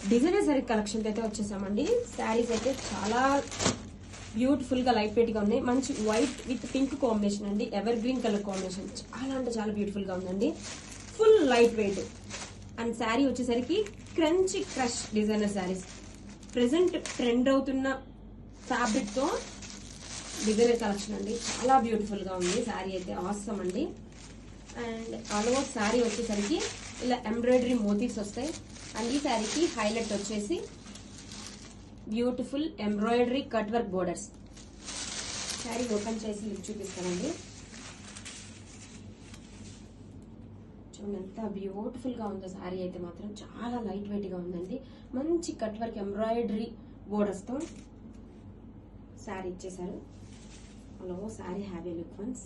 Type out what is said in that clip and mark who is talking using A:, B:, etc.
A: Designer sorry collection అయితే వచ్చేసామండి. శారీస్ అయితే చాలా బ్యూటిఫుల్ గా లైట్ వెయిట్ గా ఉన్నాయి. మంచి వైట్ విత్ పింక్ కాంబినేషన్ అండి, ఎవర్ గ్రీన్ కలర్ కాంబినేషన్. చాలా అంటే చాలా బ్యూటిఫుల్ గా ఉందండి. Full light weight and sari వచ్చేసరికి crunchy crush designer saris. Present trend అవుతున్న ఫ్యాబ్రిక్ తో డిజైనర్ కలెక్షన్ అండి. చాలా బ్యూటిఫుల్ గా ఉంది శారీ అయితే, ఆసమ్ అండి. అండ్ ఆల్ ఓవర్ శారీ వచ్చేసరికి ఇలా ఎంబ్రాయిడరీ మోటివ్స్ వస్తాయి. అండ్ ఈ శారీకి హైలైట్ వచ్చేసి beautiful embroidery cut work borders. Sari open చేసి లుక్ చూపిస్తానండి. చూడండి ఎంత బ్యూటిఫుల్ గా ఉందో శారీ అయితే మాత్రం. చాలా లైట్ వెయిట్ గా ఉందండి. మంచి కట్ వర్క్ ఎంబ్రాయిడరీ బోర్డర్స్ తో శారీ ఇచ్చేసారు. Hello sari have a look once.